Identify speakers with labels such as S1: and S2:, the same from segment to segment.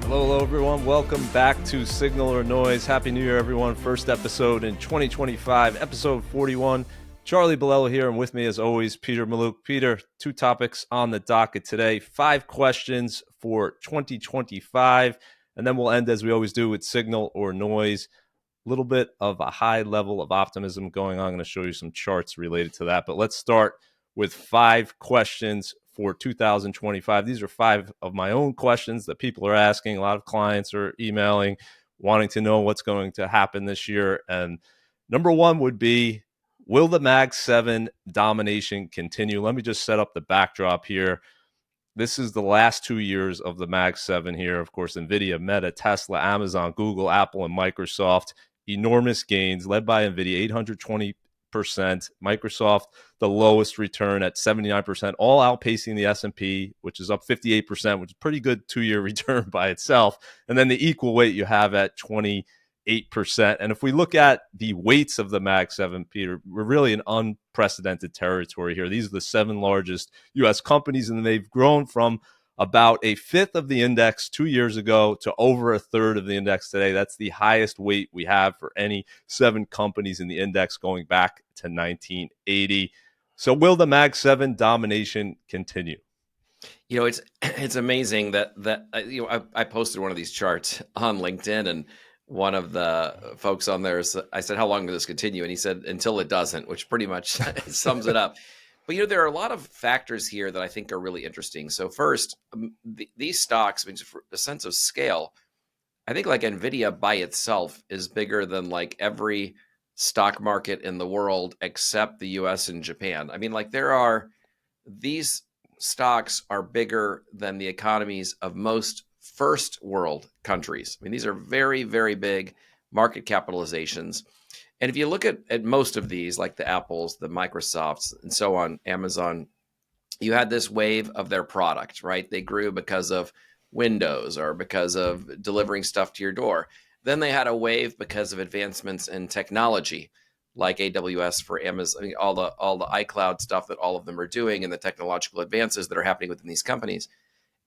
S1: Hello, everyone. Welcome back to Signal or Noise. Happy New Year, everyone. First episode in 2025, episode 41. Charlie Bilello here, and with me, as always, Peter Mallouk. Peter, two topics on the docket today. 5 questions for 2025, and then we'll end, as we always do, with Signal or Noise. A little bit of a high level of optimism going on. I'm going to show you some charts related to that, but let's start with 5 questions for 2025. These are 5 of my own questions that people are asking. A lot of clients are emailing, wanting to know what's going to happen this year. And number 1 would be, will the Mag 7 domination continue? Let me just set up the backdrop here. This is the last 2 years of the Mag 7 here. Of course, NVIDIA, Meta, Tesla, Amazon, Google, Apple, and Microsoft. Enormous gains led by NVIDIA, 820%. Microsoft, the lowest return at 79%, all outpacing the S&P, which is up 58%, which is pretty good 2-year return by itself. And then the equal weight you have at 28%. And if we look at the weights of the Mag 7, Peter, we're really in unprecedented territory here. These are the 7 largest U.S. companies, and they've grown from about a fifth of the index 2 years ago to over a third of the index today. That's the highest weight we have for any 7 companies in the index going back to 1980. So will the Mag 7 domination continue?
S2: You know, it's amazing that I posted one of these charts on LinkedIn, and one of the folks on there, I said, how long will this continue? And he said, until it doesn't, which pretty much sums it up. But, there are a lot of factors here that I think are really interesting. So first, these stocks, for a sense of scale, I think like NVIDIA by itself is bigger than like every stock market in the world except the US and Japan. These stocks are bigger than the economies of most first world countries. These are very, very big market capitalizations. And if you look at most of these, like the Apples, the Microsofts, and so on, Amazon, you had this wave of their product, right? They grew because of Windows or because of delivering stuff to your door. Then they had a wave because of advancements in technology, like AWS for Amazon, all the iCloud stuff that all of them are doing, and the technological advances that are happening within these companies.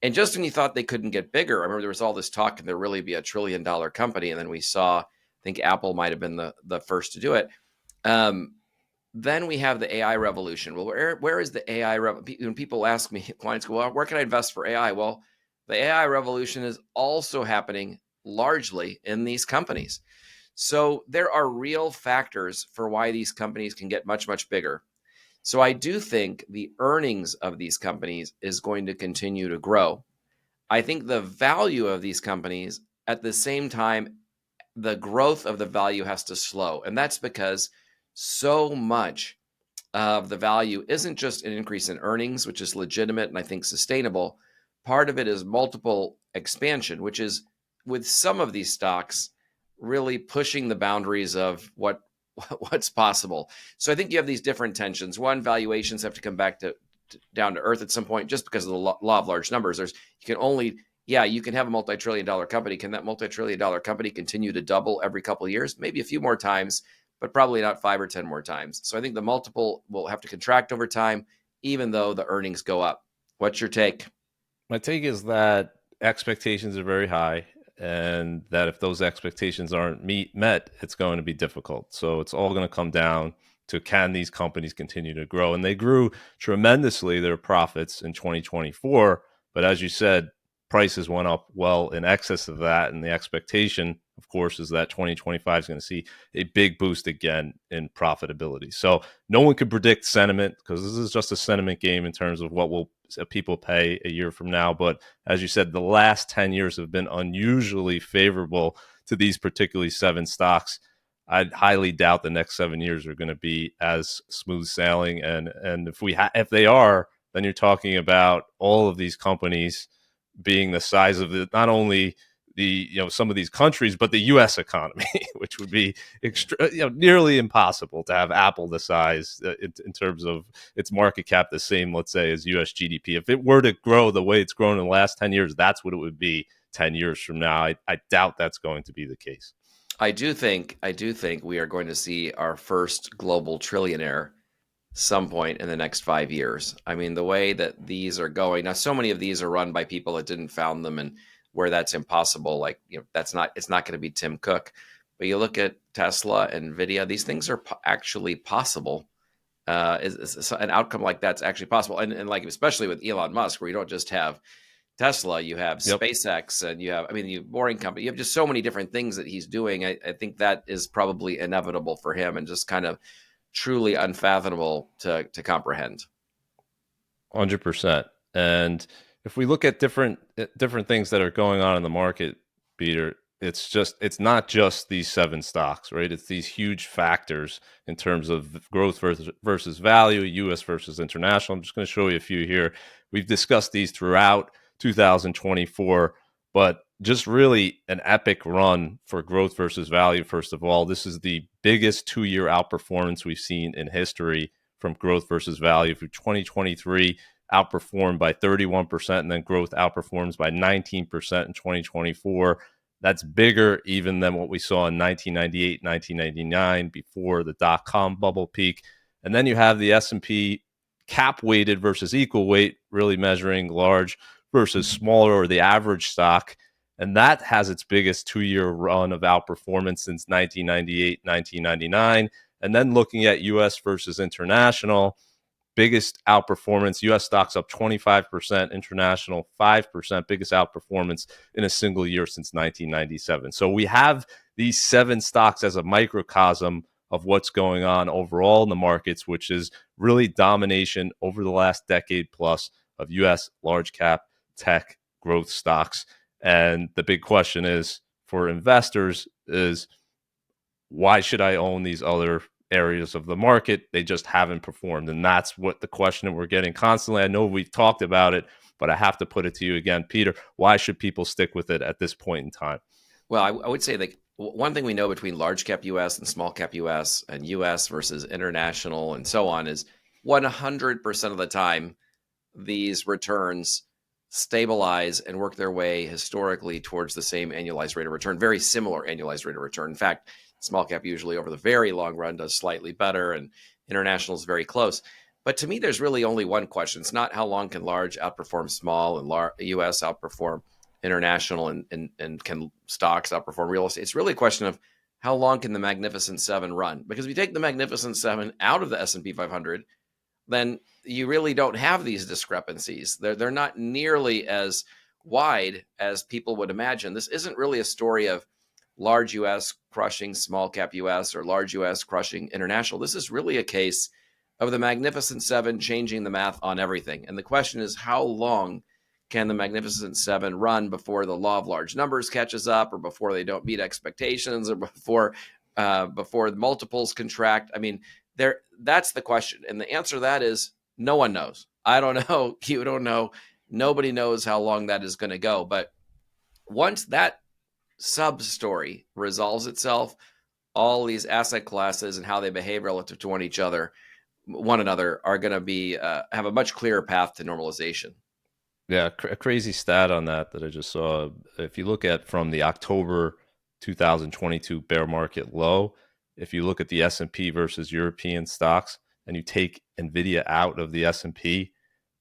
S2: And just when you thought they couldn't get bigger, I remember there was all this talk and there really be $1 trillion company. And then we saw, I think Apple might have been the first to do it. Then we have the AI revolution. Well, where is the AI revolution? When people ask me, clients go, well, where can I invest for AI? Well, the AI revolution is also happening largely in these companies. So there are real factors for why these companies can get much, much bigger. So I do think the earnings of these companies is going to continue to grow. I think the value of these companies, at the same time, the growth of the value has to slow. And that's because so much of the value isn't just an increase in earnings, which is legitimate and I think sustainable. Part of it is multiple expansion, which is with some of these stocks really pushing the boundaries of what's possible. So I think you have these different tensions. One, valuations have to come back to down to earth at some point, just because of the law of large numbers. You can have a multi-trillion-dollar company. Can that multi-trillion-dollar company continue to double every couple of years? Maybe a few more times, but probably not 5 or 10 more times. So I think the multiple will have to contract over time, even though the earnings go up. What's your take?
S1: My take is that expectations are very high, and that if those expectations aren't met, it's going to be difficult. So it's all going to come down to, can these companies continue to grow? And they grew tremendously, their profits in 2024. But as you said, prices went up well in excess of that. And the expectation, of course, is that 2025 is going to see a big boost again in profitability. So no one can predict sentiment, because this is just a sentiment game in terms of what will people pay a year from now. But as you said, the last 10 years have been unusually favorable to these particularly 7 stocks. I highly doubt the next 7 years are going to be as smooth sailing. And if they are, then you're talking about all of these companies being the size of not only some of these countries, but the U.S. economy, which would be nearly impossible to have Apple the size in terms of its market cap the same, let's say, as U.S. GDP. If it were to grow the way it's grown in the last 10 years, that's what it would be 10 years from now. I doubt that's going to be the case.
S2: I do think we are going to see our first global trillionaire some point in the next 5 years. I mean, the way that these are going now, so many of these are run by people that didn't found them, and where that's impossible. Like, it's not going to be Tim Cook. But you look at Tesla and Nvidia; these things are actually possible. Is an outcome like that's actually possible, and like especially with Elon Musk, where you don't just have Tesla, you have
S1: Yep.
S2: SpaceX, and you have, you have Boring Company. You have just so many different things that he's doing. I think that is probably inevitable for him, and just kind of truly unfathomable to comprehend.
S1: 100%. And if we look at different things that are going on in the market, Peter, it's not just these seven stocks, right? It's these huge factors in terms of growth versus value, US versus international. I'm just going to show you a few here. We've discussed these throughout 2024, but just really an epic run for growth versus value. First of all, this is the biggest 2-year outperformance we've seen in history from growth versus value. For 2023, outperformed by 31%, and then growth outperforms by 19% in 2024. That's bigger even than what we saw in 1998, 1999, before the dot-com bubble peak. And then you have the S&P cap weighted versus equal weight, really measuring large versus smaller, or the average stock. And that has its biggest 2-year run of outperformance since 1998, 1999. And then looking at US versus international, biggest outperformance, US stocks up 25%, international 5%, biggest outperformance in a single year since 1997. So we have these seven stocks as a microcosm of what's going on overall in the markets, which is really domination over the last decade plus of US large cap tech growth stocks. And the big question is for investors is, why should I own these other areas of the market? They just haven't performed. And that's what the question that we're getting constantly. I know we've talked about it, but I have to put it to you again, Peter. Why should people stick with it at this point in time?
S2: Well, I would say that one thing we know between large cap US and small cap US and US versus international and so on is 100% of the time, these returns stabilize and work their way historically towards the same annualized rate of return, very similar annualized rate of return. In fact, small cap usually over the very long run does slightly better, and international is very close. But to me, there's really only one question. It's not how long can large outperform small and US outperform international, and can stocks outperform real estate. It's really a question of how long can the Magnificent Seven run? Because if you take the Magnificent Seven out of the S&P 500, then you really don't have these discrepancies. They're not nearly as wide as people would imagine. This isn't really a story of large US crushing small cap US or large US crushing international. This is really a case of the Magnificent Seven changing the math on everything. And the question is, how long can the Magnificent Seven run before the law of large numbers catches up, or before they don't meet expectations, or before the multiples contract? I mean, that's the question. And the answer to that is no one knows. I don't know. You don't know. Nobody knows how long that is going to go. But once that sub story resolves itself, all these asset classes and how they behave relative to one another are going to be have a much clearer path to normalization.
S1: Yeah, a crazy stat on that I just saw. If you look at from the October 2022 bear market low, if you look at the S&P versus European stocks, and you take Nvidia out of the S&P,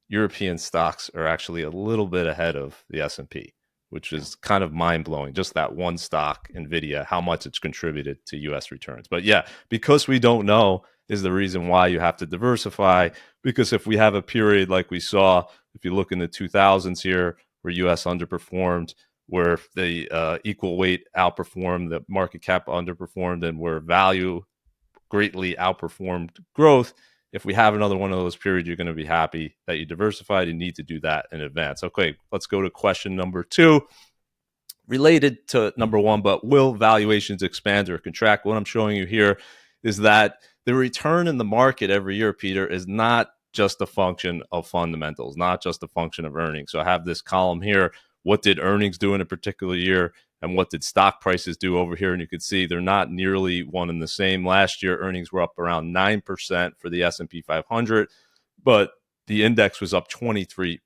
S1: European stocks are actually a little bit ahead of the S&P, which is kind of mind-blowing. Just that one stock, Nvidia, how much it's contributed to US returns. But yeah, because we don't know is the reason why you have to diversify. Because if we have a period like we saw, if you look in the 2000s here, where US underperformed, where the equal weight outperformed, the market cap underperformed, and where value greatly outperformed growth, if we have another one of those periods, you're going to be happy that you diversified. You need to do that in advance. Okay, let's go to question number 2, related to number 1, but will valuations expand or contract? What I'm showing you here is that the return in the market every year, Peter, is not just a function of fundamentals, not just a function of earnings. So I have this column here. What did earnings do in a particular year? And what did stock prices do over here? And you can see they're not nearly one and the same. Last year, earnings were up around 9% for the S&P 500, but the index was up 23%.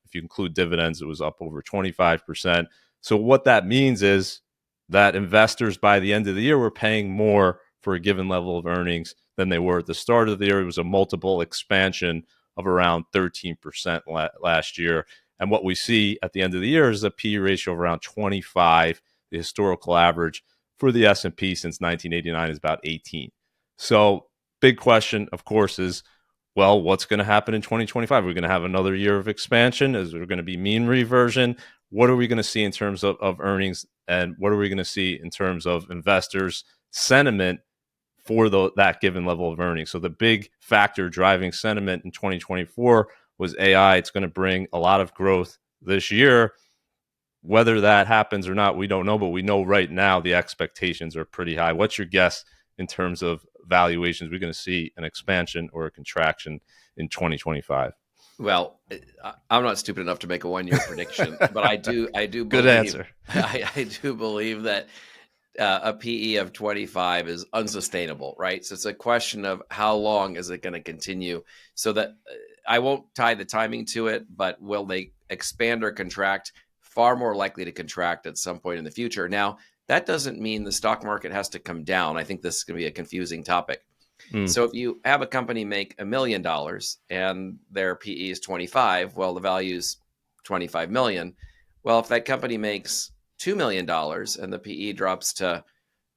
S1: If you include dividends, it was up over 25%. So what that means is that investors by the end of the year were paying more for a given level of earnings than they were at the start of the year. It was a multiple expansion of around 13% last year. And what we see at the end of the year is a P/E ratio of around 25. The historical average for the S&P since 1989 is about 18. So big question, of course, is, well, what's going to happen in 2025? We're going to have another year of expansion. Is there going to be mean reversion? What are we going to see in terms of earnings? And what are we going to see in terms of investors' sentiment for that given level of earnings? So the big factor driving sentiment in 2024 was AI. It's going to bring a lot of growth this year. Whether that happens or not, we don't know, but we know right now the expectations are pretty high. What's your guess in terms of valuations? We're going to see an expansion or a contraction in 2025?
S2: Well, I'm not stupid enough to make a 1 year prediction, but I do
S1: Good
S2: believe,
S1: answer.
S2: I do believe that a PE of 25 is unsustainable, right? So it's a question of how long is it going to continue, so that I won't tie the timing to it, but will they expand or contract? Far more likely to contract at some point in the future. Now, that doesn't mean the stock market has to come down. I think this is going to be a confusing topic. So if you have a company make $1 million and their PE is 25, well, the value is 25 million. Well, if that company makes $2 million and the PE drops to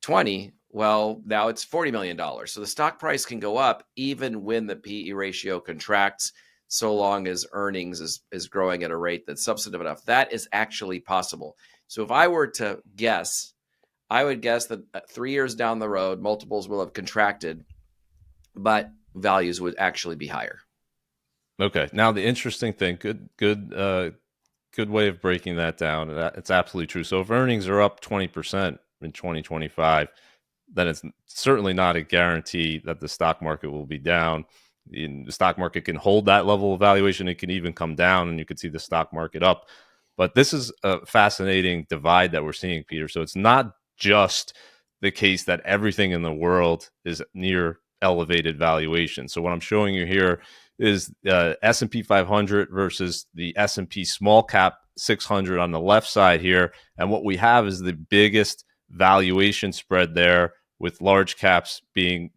S2: 20, well, now it's $40 million. So the stock price can go up even when the PE ratio contracts, so long as earnings is growing at a rate that's substantive enough. That is actually possible. So if I were to guess, I would guess that 3 years down the road, multiples will have contracted, but values would actually be higher.
S1: Okay. Now the interesting thing, good way of breaking that down. It's absolutely true. So if earnings are up 20% in 2025, then it's certainly not a guarantee that the stock market will be down. The stock market can hold that level of valuation. It can even come down, and you could see the stock market up. But this is a fascinating divide that we're seeing, Peter. So it's not just the case that everything in the world is near elevated valuation. So what I'm showing you here is S&P 500 versus the S&P small cap 600 on the left side here. And what we have is the biggest valuation spread there, with large caps being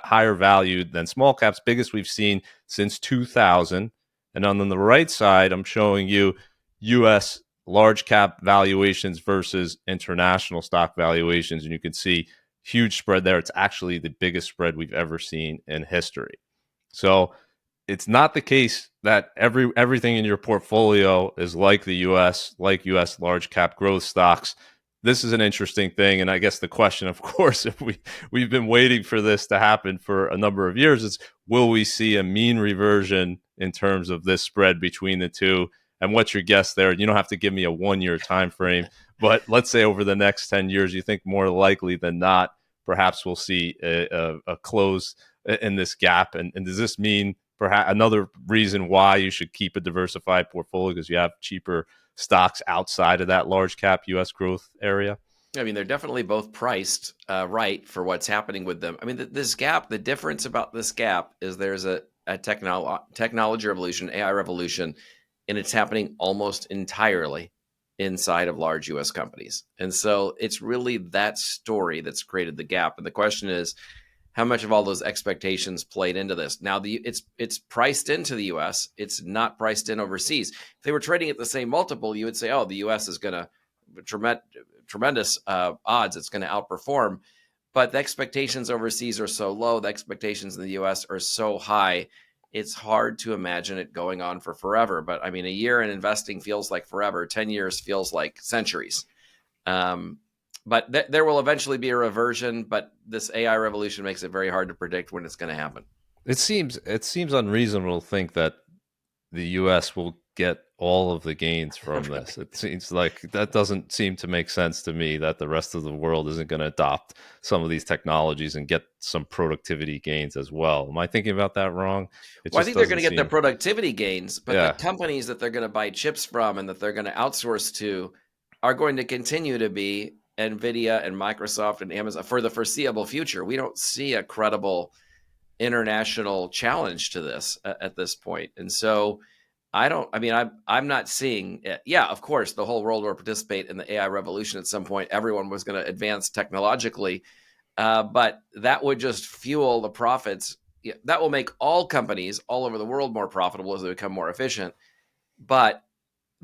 S1: higher valued than small caps, biggest we've seen since 2000. And on the right side, I'm showing you U.S. large cap valuations versus international stock valuations. And you can see huge spread there. It's actually the biggest spread we've ever seen in history. So it's not the case that everything in your portfolio is like the U.S., like U.S. large cap growth stocks. This is an interesting thing, and I guess the question, of course, if we've been waiting for this to happen for a number of years, is will we see a mean reversion in terms of this spread between the two? And what's your guess there? You don't have to give me a 1 year time frame, but let's say over the next 10 years, you think more likely than not, perhaps we'll see a close in this gap. And does this mean perhaps another reason why you should keep a diversified portfolio, because you have cheaper stocks outside of that large cap U.S. growth area?
S2: I mean, they're definitely both priced right for what's happening with them. I mean, this gap, the difference about this gap is there's a technology revolution, AI revolution, and it's happening almost entirely inside of large U.S. companies. And so it's really that story that's created the gap. And the question is, how much of all those expectations played into this? Now, it's priced into the U.S. It's not priced in overseas. If they were trading at the same multiple, you would say, oh, the U.S. is going to tremendous odds. It's going to outperform. But the expectations overseas are so low. The expectations in the U.S. are so high. It's hard to imagine it going on for forever. But I mean, a year in investing feels like forever. 10 years feels like centuries. But there will eventually be a reversion, but this AI revolution makes it very hard to predict when it's going to happen.
S1: It seems unreasonable to think that the U.S. will get all of the gains from this. It seems like that doesn't seem to make sense to me, that the rest of the world isn't going to adopt some of these technologies and get some productivity gains as well. Am I thinking about that wrong?
S2: Well, I think they're going to get the productivity gains, but the companies that they're going to buy chips from and that they're going to outsource to are going to continue to be NVIDIA and Microsoft and Amazon for the foreseeable future. We don't see a credible international challenge to this at this point. And so I'm not seeing it. Yeah, of course, the whole world will participate in the AI revolution at some point. Everyone was going to advance technologically, but that would just fuel the profits. That will make all companies all over the world more profitable as they become more efficient. But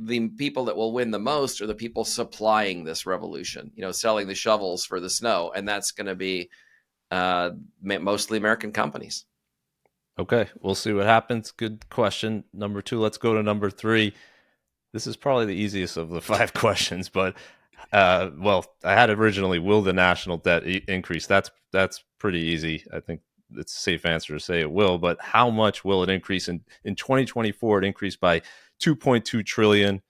S2: the people that will win the most are the people supplying this revolution, selling the shovels for the snow. And that's going to be mostly American companies.
S1: Okay, we'll see what happens. Good question. Number two, let's go to number three. This is probably the easiest of the five questions, but well, I had originally, will the national debt increase? That's pretty easy. I think it's a safe answer to say it will, but how much will it increase? In 2024, it increased by 2.2 trillion,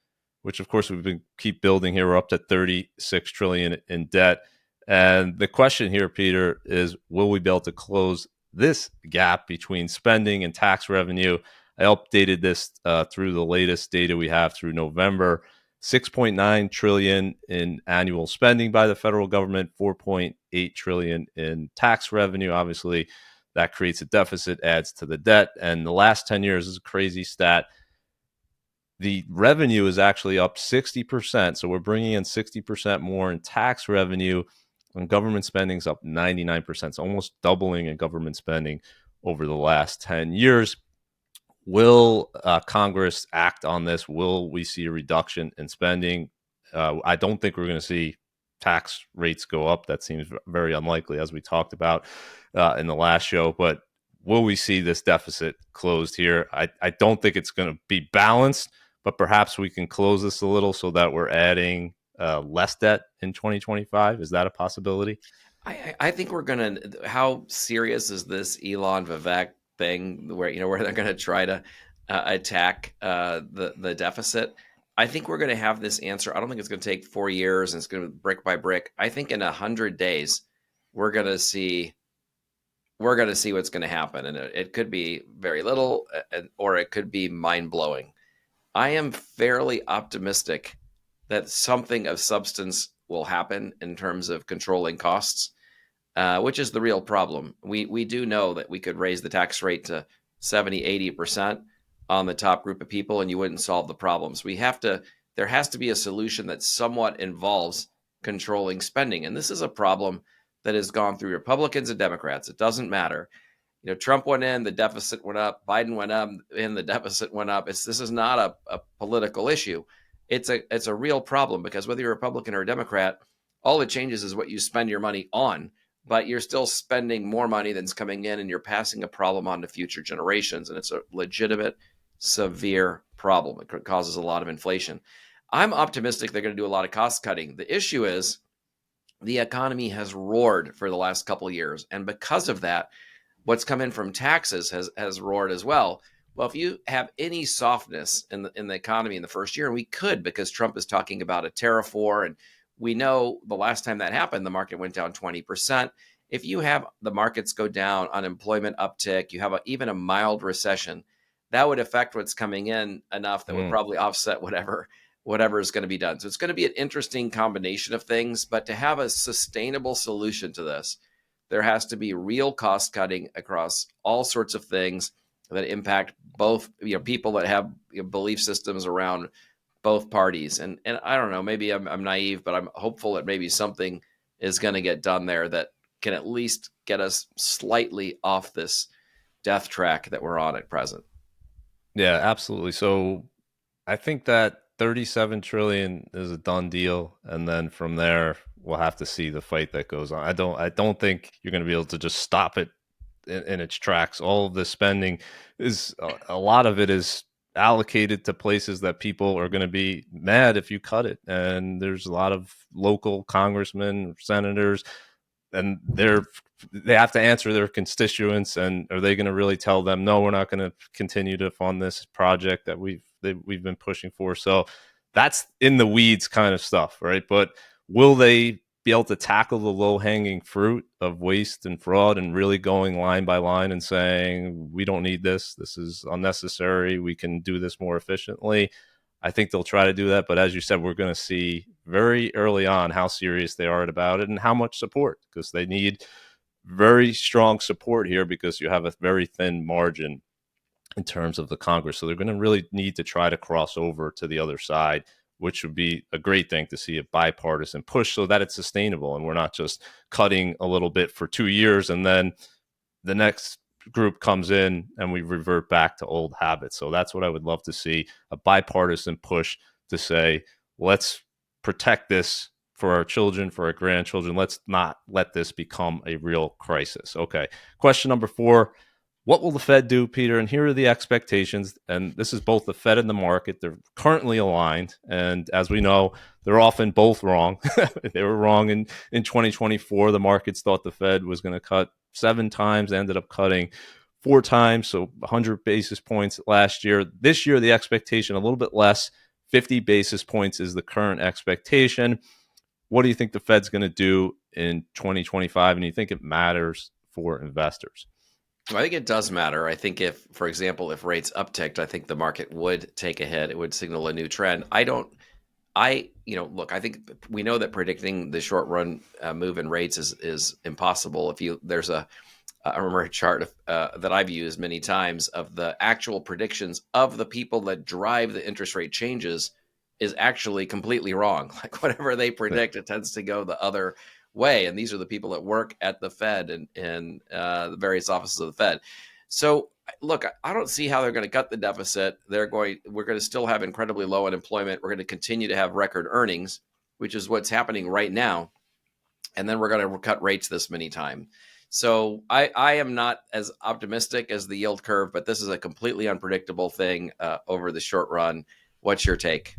S1: which of course we've been keep building here. We're up to 36 trillion in debt. And the question here, Peter, is will we be able to close this gap between spending and tax revenue? I updated this through the latest data we have through November. 6.9 trillion in annual spending by the federal government, 4.8 trillion in tax revenue. Obviously, that creates a deficit, adds to the debt. And the last 10 years is a crazy stat. The revenue is actually up 60%. So we're bringing in 60% more in tax revenue, and government spending is up 99%. It's almost doubling in government spending over the last 10 years. Will Congress act on this? Will we see a reduction in spending? I don't think we're going to see tax rates go up. That seems very unlikely, as we talked about in the last show. But will we see this deficit closed here? I don't think it's going to be balanced, but perhaps we can close this a little so that we're adding less debt in 2025. Is that a possibility?
S2: I think we're going to, how serious is this Elon Vivek thing where they're going to try to attack the deficit? I think we're going to have this answer. I don't think it's going to take 4 years and it's going to brick by brick. I think in 100 days, we're going to see what's going to happen. And it could be very little or it could be mind blowing. I am fairly optimistic that something of substance will happen in terms of controlling costs, which is the real problem. We do know that we could raise the tax rate to 70, 80% on the top group of people, and you wouldn't solve the problems. There has to be a solution that somewhat involves controlling spending. And this is a problem that has gone through Republicans and Democrats. It doesn't matter. Trump went in, the deficit went up. Biden went up, and the deficit went up. This is not a political issue. It's a real problem because whether you're a Republican or a Democrat, all it changes is what you spend your money on, but you're still spending more money than's coming in, and you're passing a problem on to future generations. And it's a legitimate, severe problem. It causes a lot of inflation. I'm optimistic they're going to do a lot of cost cutting. The issue is the economy has roared for the last couple of years. And because of that, what's come in from taxes has roared as well. Well, if you have any softness in the economy in the first year, and we could because Trump is talking about a tariff war, and we know the last time that happened, the market went down 20%. If you have the markets go down, unemployment uptick, you have even a mild recession, that would affect what's coming in enough that would probably offset whatever is going to be done. So it's going to be an interesting combination of things, but to have a sustainable solution to this, there has to be real cost cutting across all sorts of things that impact both people that have belief systems around both parties. And I don't know, maybe I'm naive, but I'm hopeful that maybe something is going to get done there that can at least get us slightly off this death track that we're on at present.
S1: Yeah, absolutely. So I think that 37 trillion is a done deal, and then from there we'll have to see the fight that goes on. I don't think you're going to be able to just stop it in its tracks. All of the spending is a lot of it is allocated to places that people are going to be mad if you cut it, and there's a lot of local congressmen, senators, and they have to answer their constituents. And are they going to really tell them, no, we're not going to continue to fund this project that we've been pushing for? So that's in the weeds kind of stuff, right? But will they be able to tackle the low hanging fruit of waste and fraud and really going line by line and saying, we don't need this, this is unnecessary, we can do this more efficiently? I think they'll try to do that. But as you said, we're going to see very early on how serious they are about it and how much support, because they need very strong support here because you have a very thin margin in terms of the Congress. So they're going to really need to try to cross over to the other side, which would be a great thing to see a bipartisan push so that it's sustainable and we're not just cutting a little bit for 2 years and then the next group comes in and we revert back to old habits. So that's what I would love to see, a bipartisan push to say, let's protect this for our children, for our grandchildren. Let's not let this become a real crisis. Okay. Question number 4. What will the Fed do, Peter? And here are the expectations. And this is both the Fed and the market. They're currently aligned. And as we know, they're often both wrong. They were wrong in 2024. The markets thought the Fed was going to cut 7 times, they ended up cutting 4 times, so 100 basis points last year. This year, the expectation a little bit less, 50 basis points is the current expectation. What do you think the Fed's going to do in 2025? And do you think it matters for investors?
S2: Well, I think it does matter. I think if, for example, if rates upticked, I think the market would take a hit. It would signal a new trend. Look, I think we know that predicting the short run move in rates is impossible. I remember a chart that I've used many times of the actual predictions of the people that drive the interest rate changes is actually completely wrong. Like whatever they predict, it tends to go the other way. And these are the people that work at the Fed and the various offices of the Fed. So look, I don't see how they're going to cut the deficit. We're going to still have incredibly low unemployment. We're going to continue to have record earnings, which is what's happening right now. And then we're going to cut rates this many times. So I am not as optimistic as the yield curve, but this is a completely unpredictable thing over the short run. What's your take?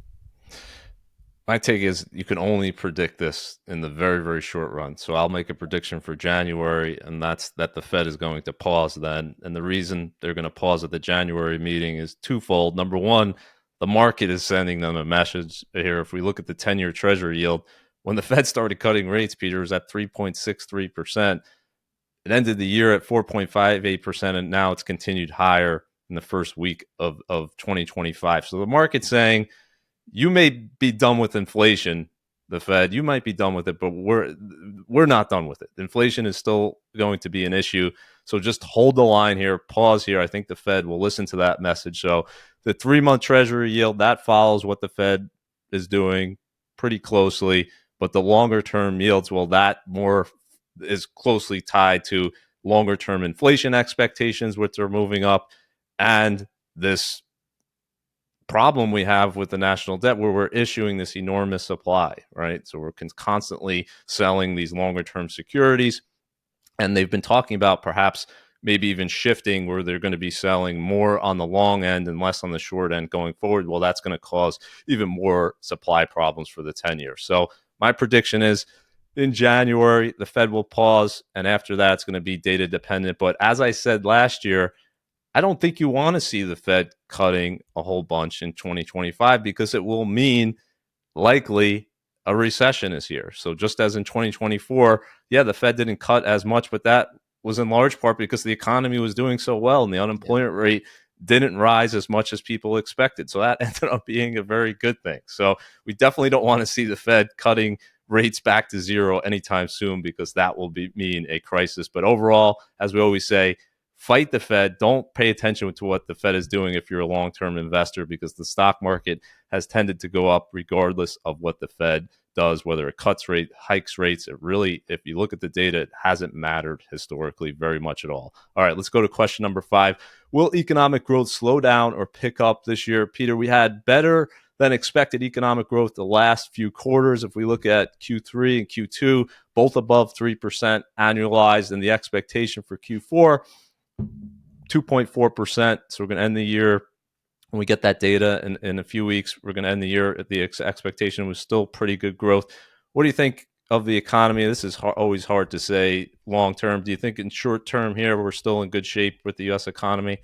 S1: My take is you can only predict this in the very, very short run. So I'll make a prediction for January, and that's that the Fed is going to pause then. And the reason they're going to pause at the January meeting is twofold. Number one, the market is sending them a message here. If we look at the 10-year Treasury yield, when the Fed started cutting rates, Peter, was at 3.63%. It ended the year at 4.58%, and now it's continued higher in the first week of 2025. So the market's saying, you may be done with inflation, the Fed. You might be done with it, but we're not done with it. Inflation is still going to be an issue. So just hold the line here, pause here. I think the Fed will listen to that message. So the 3-month Treasury yield, that follows what the Fed is doing pretty closely. But the longer term yields, well, that more is closely tied to longer term inflation expectations, which are moving up, and this problem we have with the national debt where we're issuing this enormous supply, right? So we're constantly selling these longer term securities. And they've been talking about perhaps maybe even shifting where they're going to be selling more on the long end and less on the short end going forward. Well, that's going to cause even more supply problems for the 10-year. So my prediction is in January, the Fed will pause. And after that, it's going to be data dependent. But as I said last year, I don't think you want to see the Fed cutting a whole bunch in 2025 because it will mean likely a recession is here. So just as in 2024, yeah, the Fed didn't cut as much, but that was in large part because the economy was doing so well and the unemployment rate didn't rise as much as people expected. So that ended up being a very good thing. So we definitely don't want to see the Fed cutting rates back to zero anytime soon because that will mean a crisis. But overall, as we always say, fight the Fed. Don't pay attention to what the Fed is doing if you're a long-term investor because the stock market has tended to go up regardless of what the Fed does, whether it cuts rate, hikes rates. It really, if you look at the data, it hasn't mattered historically very much at all. All right, let's go to question number 5. Will economic growth slow down or pick up this year? Peter, we had better than expected economic growth the last few quarters. If we look at Q3 and Q2, both above 3% annualized, and the expectation for Q4, 2.4%. So we're going to end the year when we get that data in a few weeks. We're going to end the year at the expectation was still pretty good growth. What do you think of the economy? This is always hard to say long term. Do you think in short term here we're still in good shape with the U.S. economy?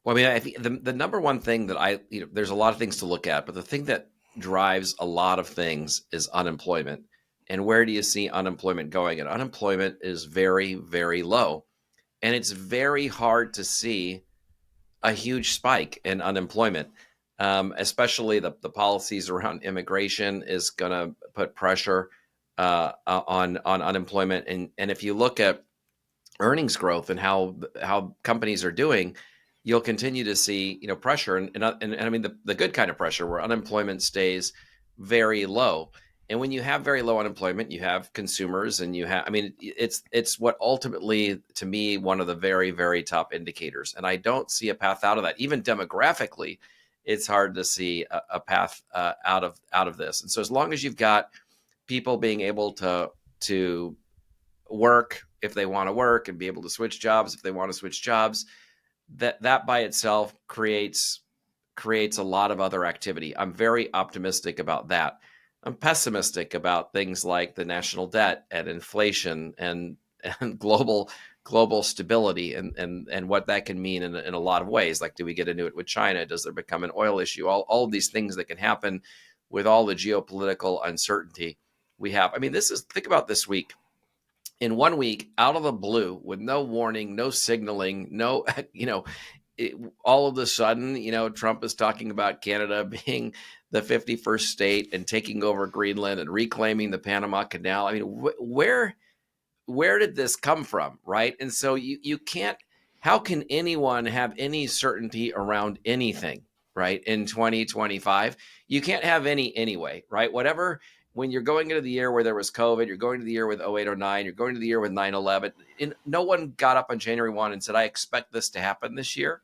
S2: Well, I mean, I think the number one thing that there's a lot of things to look at, but the thing that drives a lot of things is unemployment. And where do you see unemployment going? And unemployment is very, very low. And it's very hard to see a huge spike in unemployment, especially the policies around immigration is going to put pressure on unemployment. And if you look at earnings growth and how companies are doing, you'll continue to see pressure and I mean the good kind of pressure where unemployment stays very low. And when you have very low unemployment, you have consumers and it's what ultimately, to me, one of the very, very top indicators. And I don't see a path out of that. Even demographically, it's hard to see a path out of this. And so as long as you've got people being able to work if they want to work and be able to switch jobs if they want to switch jobs, that by itself creates a lot of other activity. I'm very optimistic about that. I'm pessimistic about things like the national debt and inflation and global stability and what that can mean in a lot of ways. Like, do we get into it with China? Does there become an oil issue? All of these things that can happen with all the geopolitical uncertainty we have. I mean, think about this week. In 1 week, out of the blue, with no warning, no signaling, no, all of a sudden, Trump is talking about Canada being the 51st state and taking over Greenland and reclaiming the Panama Canal. I mean, where did this come from, right? And so you can't. How can anyone have any certainty around anything, right? In 2025, you can't have any anyway, right? Whatever. When you're going into the year where there was COVID, you're going to the year with 08, 09, you're going to the year with 9/11. No one got up on January 1 and said, I expect this to happen this year.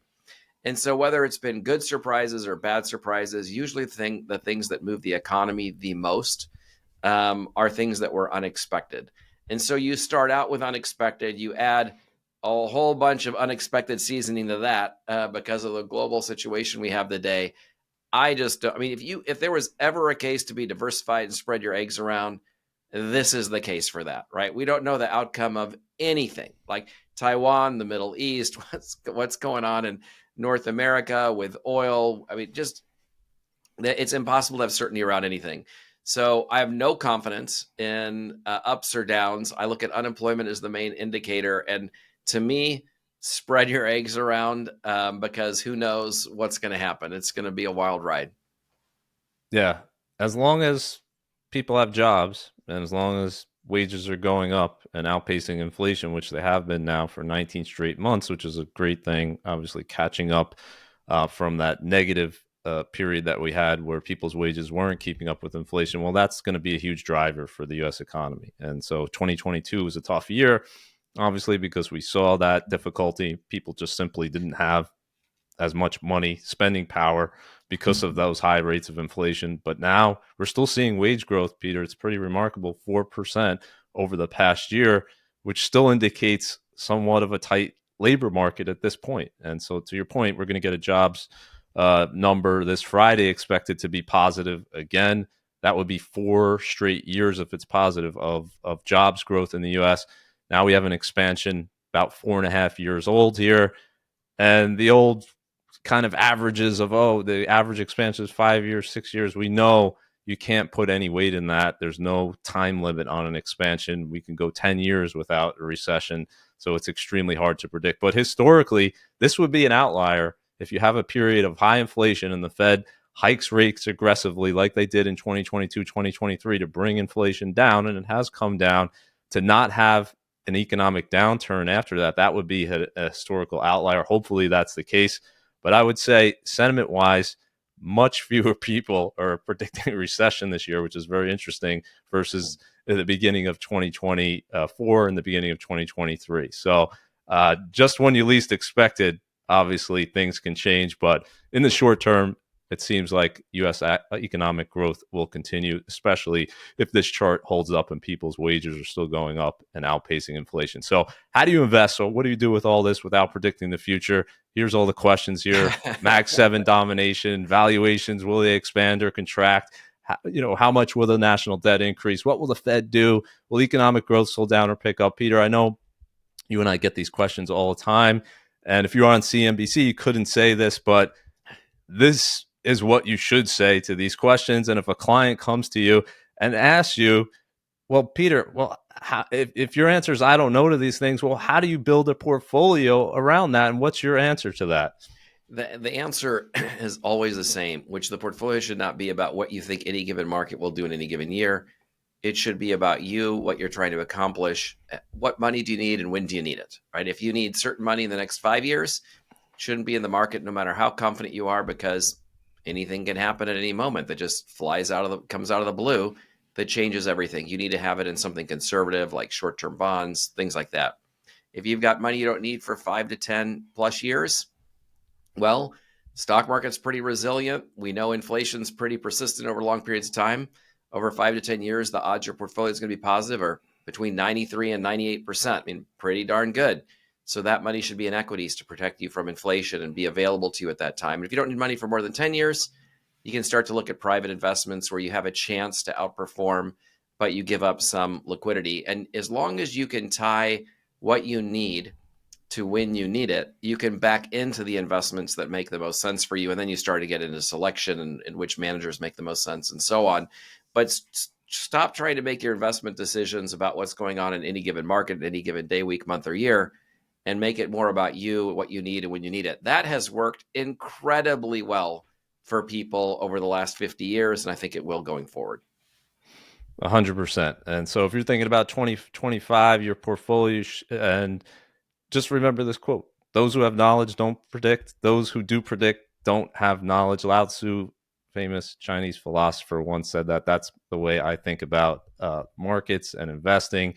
S2: And so whether it's been good surprises or bad surprises, usually the things that move the economy the most are things that were unexpected. And so you start out with unexpected, you add a whole bunch of unexpected seasoning to that because of the global situation we have today. I mean, if there was ever a case to be diversified and spread your eggs around, this is the case for that, right? We don't know the outcome of anything like Taiwan, the Middle East, what's going on in North America with oil. I mean, it's impossible to have certainty around anything. So I have no confidence in ups or downs. I look at unemployment as the main indicator. And to me, spread your eggs around because who knows what's going to happen. It's going to be a wild ride.
S1: Yeah. As long as people have jobs and as long as wages are going up and outpacing inflation, which they have been now for 19 straight months, which is a great thing, obviously catching up from that negative period that we had where people's wages weren't keeping up with inflation. Well, that's going to be a huge driver for the U.S. economy. And so 2022 was a tough year, obviously, because we saw that difficulty. People just simply didn't have as much money, spending power because of those high rates of inflation. But now we're still seeing wage growth, Peter. It's pretty remarkable, 4% over the past year, which still indicates somewhat of a tight labor market at this point. And so to your point, we're going to get a jobs number this Friday expected to be positive again. That would be 4 straight years if it's positive of jobs growth in the U.S. Now we have an expansion about 4.5 years old here. And the old kind of averages of, the average expansion is 5 years, 6 years. We know you can't put any weight in that. There's no time limit on an expansion. We can go 10 years without a recession. So it's extremely hard to predict. But historically, this would be an outlier if you have a period of high inflation and the Fed hikes rates aggressively like they did in 2022, 2023 to bring inflation down, and it has come down, to not have an economic downturn after that. That would be a historical outlier. Hopefully that's the case. But I would say sentiment-wise, much fewer people are predicting a recession this year, which is very interesting, versus the beginning of 2024 and the beginning of 2023. So just when you least expected, obviously things can change. But in the short term, it seems like U.S. economic growth will continue, especially if this chart holds up and people's wages are still going up and outpacing inflation. So how do you invest? So what do you do with all this without predicting the future? Here's all the questions here. Mag 7 domination, valuations, will they expand or contract? How much will the national debt increase? What will the Fed do? Will economic growth slow down or pick up? Peter, I know you and I get these questions all the time. And if you're on CNBC, you couldn't say this, but this is what you should say to these questions. And if a client comes to you and asks you, well, Peter, if your answer is I don't know to these things, well, how do you build a portfolio around that? And what's your answer to that?
S2: The answer is always the same, which the portfolio should not be about what you think any given market will do in any given year. It should be about you, what you're trying to accomplish, what money do you need, and when do you need it, right? If you need certain money in the next 5 years, it shouldn't be in the market no matter how confident you are, because anything can happen at any moment that just comes out of the blue that changes everything. You need to have it in something conservative like short-term bonds, things like that. If you've got money you don't need for 5 to 10 plus years, well, Stock market's pretty resilient. We know inflation's pretty persistent over long periods of time. Over 5 to 10 years, the odds your portfolio is going to be positive are between 93 and 98%. I mean, pretty darn good. So that money should be in equities to protect you from inflation and be available to you at that time. And if you don't need money for more than 10 years, you can start to look at private investments where you have a chance to outperform, but you give up some liquidity. And as long as you can tie what you need to when you need it, you can back into the investments that make the most sense for you. And then you start to get into selection and which managers make the most sense and so on. But stop trying to make your investment decisions about what's going on in any given market, any given day, week, month, or year, and make it more about you, what you need, and when you need it. That has worked incredibly well for people over the last 50 years, and I think it will going forward.
S1: 100%. And so if you're thinking about 2025, your portfolio, and just remember this quote: those who have knowledge don't predict. Those who do predict don't have knowledge. Lao Tzu, famous Chinese philosopher, once said that. That's the way I think about markets and investing.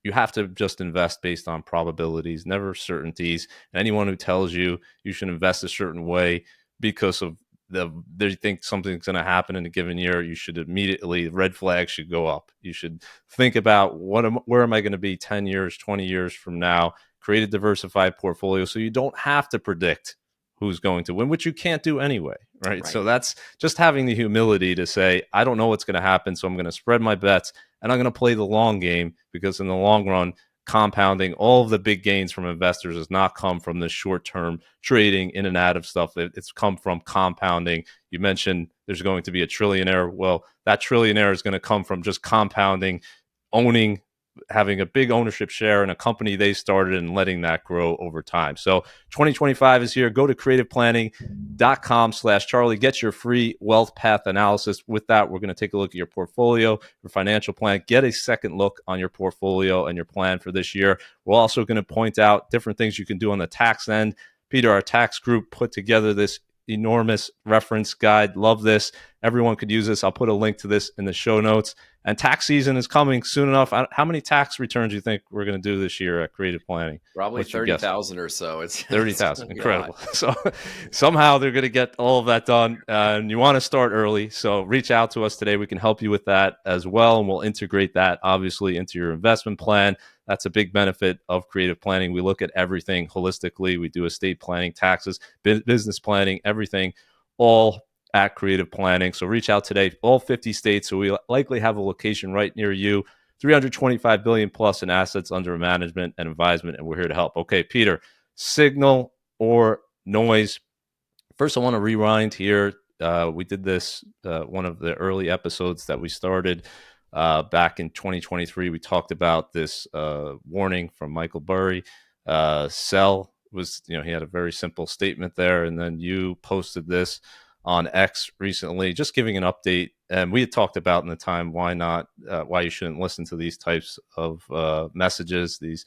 S1: You have to just invest based on probabilities, never certainties. And anyone who tells you you should invest a certain way because of they think something's going to happen in a given year, you should immediately, red flags should go up. You should think about where am I going to be 10 years, 20 years from now? Create a diversified portfolio so you don't have to predict who's going to win, which you can't do anyway, right? So that's just having the humility to say, I don't know what's going to happen, so I'm going to spread my bets and I'm going to play the long game, because in the long run, compounding all of the big gains from investors has not come from the short-term trading in and out of stuff. It's come from compounding. You mentioned there's going to be a trillionaire. Well, that trillionaire is going to come from just compounding, having a big ownership share in a company they started and letting that grow over time. So 2025 is here. Go to creativeplanning.com/Charlie. Get your free wealth path analysis. With that, we're going to take a look at your portfolio, your financial plan, get a second look on your portfolio and your plan for this year. We're also going to point out different things you can do on the tax end. Peter, our tax group, put together this enormous reference guide. Love this. Everyone could use this. I'll put a link to this in the show notes. And tax season is coming soon enough. How many tax returns do you think we're going to do this year at Creative Planning?
S2: Probably 30,000 or so. It's
S1: 30,000. Incredible. So somehow they're going to get all of that done. And you want to start early. So reach out to us today. We can help you with that as well. And we'll integrate that, obviously, into your investment plan. That's a big benefit of Creative Planning. We look at everything holistically. We do estate planning, taxes, business planning, everything, all at Creative Planning. So reach out today. All 50 states. So we likely have a location right near you. 325 billion plus in assets under management and advisement, and we're here to help. Okay, Peter, signal or noise? First, I want to rewind here. We did this one of the early episodes that we started back in 2023. We talked about this warning from Michael Burry. Sell was, he had a very simple statement there, and then you posted this on X recently, just giving an update. And we had talked about in the time why you shouldn't listen to these types of messages, these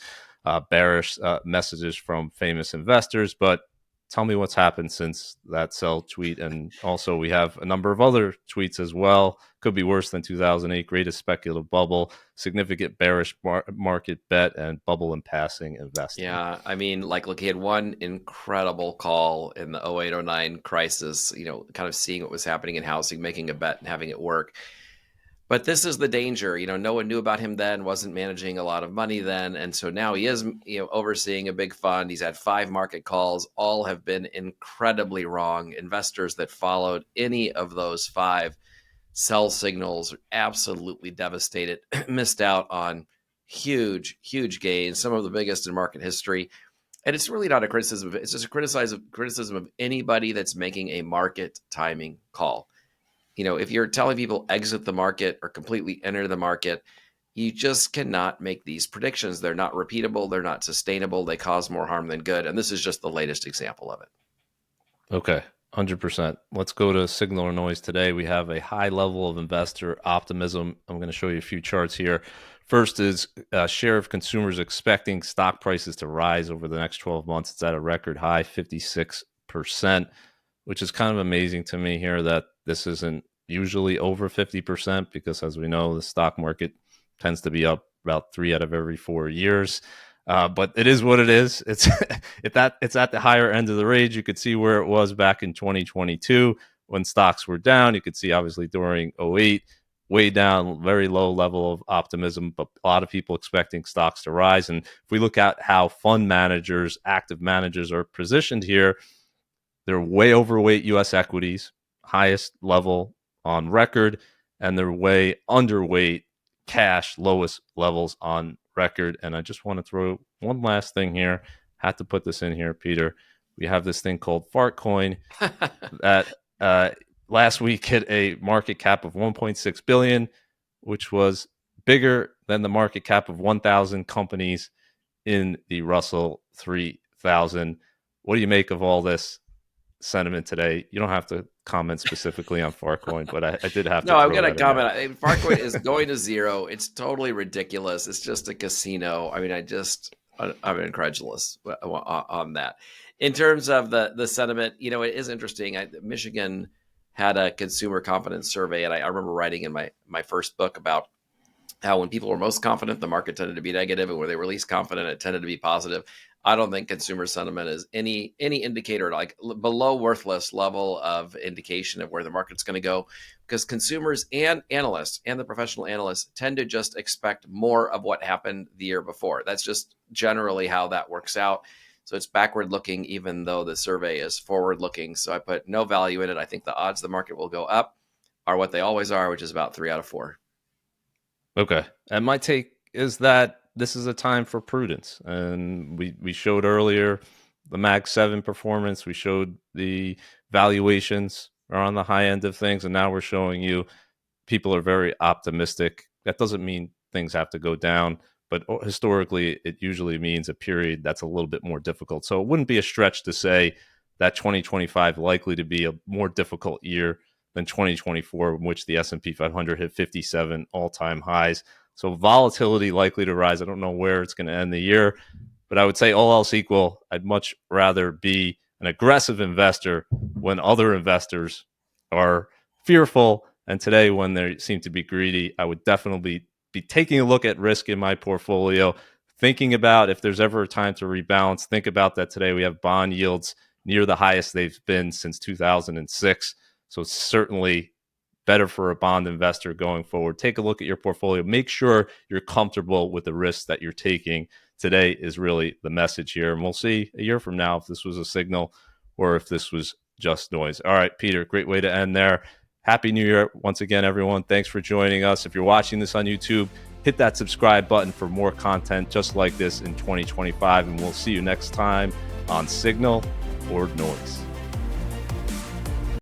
S1: bearish messages from famous investors. But tell me what's happened since that sell tweet. And also we have a number of other tweets as well. Could be worse than 2008, greatest speculative bubble, significant bearish market bet, and bubble and passing investing.
S2: Yeah, I mean, look, he had one incredible call in the 08-09 crisis, kind of seeing what was happening in housing, making a bet and having it work. But this is the danger. No one knew about him then, wasn't managing a lot of money then. And so now he is, overseeing a big fund. He's had 5 market calls. All have been incredibly wrong. Investors that followed any of those 5 sell signals are absolutely devastated, missed out on huge, huge gains, some of the biggest in market history. And it's really not a criticism. It's just a criticism of anybody that's making a market timing call. If you're telling people exit the market or completely enter the market, you just cannot make these predictions. They're not repeatable. They're not sustainable. They cause more harm than good. And this is just the latest example of it.
S1: Okay, 100%. Let's go to signal or noise today. We have a high level of investor optimism. I'm going to show you a few charts here. First is share of consumers expecting stock prices to rise over the next 12 months. It's at a record high, 56%, which is kind of amazing to me here that this isn't usually over 50%, because as we know, the stock market tends to be up about 3 out of every 4 years. But it is what it is. It's it's at the higher end of the range. You could see where it was back in 2022 when stocks were down. You could see obviously during '08, way down, very low level of optimism, but a lot of people expecting stocks to rise. And if we look at how fund managers, active managers are positioned here, they're way overweight U.S. equities, highest level on record, and they're way underweight cash, lowest levels on record. And I just want to throw one last thing here. Had to put this in here, Peter. We have this thing called Fart Coin that last week hit a market cap of 1.6 billion, which was bigger than the market cap of 1,000 companies in the Russell 3000. What do you make of all this sentiment today? You don't have to comment specifically on Farcoin, but I did have to.
S2: No, I'm
S1: going to
S2: comment. Farcoin is going to zero. It's totally ridiculous. It's just a casino. I mean, I'm incredulous on that. In terms of the sentiment, it is interesting. Michigan had a consumer confidence survey, and I remember writing in my first book about how when people were most confident, the market tended to be negative, and when they were least confident, it tended to be positive. I don't think consumer sentiment is any indicator, like below worthless level of indication of where the market's going to go, because consumers and analysts and the professional analysts tend to just expect more of what happened the year before. That's just generally how that works out. So it's backward looking, even though the survey is forward looking. So I put no value in it. I think the odds the market will go up are what they always are, which is about 3 out of 4.
S1: Okay. And my take is that this is a time for prudence. And we showed earlier the Mag 7 performance. We showed the valuations are on the high end of things. And now we're showing you people are very optimistic. That doesn't mean things have to go down, but historically, it usually means a period that's a little bit more difficult. So it wouldn't be a stretch to say that 2025 likely to be a more difficult year than 2024, in which the S&P 500 hit 57 all-time highs. So volatility likely to rise. I don't know where it's going to end the year, but I would say all else equal, I'd much rather be an aggressive investor when other investors are fearful. And today, when they seem to be greedy, I would definitely be taking a look at risk in my portfolio, thinking about if there's ever a time to rebalance. Think about that today. We have bond yields near the highest they've been since 2006. So it's certainly better for a bond investor going forward. Take a look at your portfolio. Make sure you're comfortable with the risks that you're taking. Today is really the message here. And we'll see a year from now if this was a signal or if this was just noise. All right, Peter, great way to end there. Happy New Year once again, everyone. Thanks for joining us. If you're watching this on YouTube, hit that subscribe button for more content just like this in 2025. And we'll see you next time on Signal or Noise.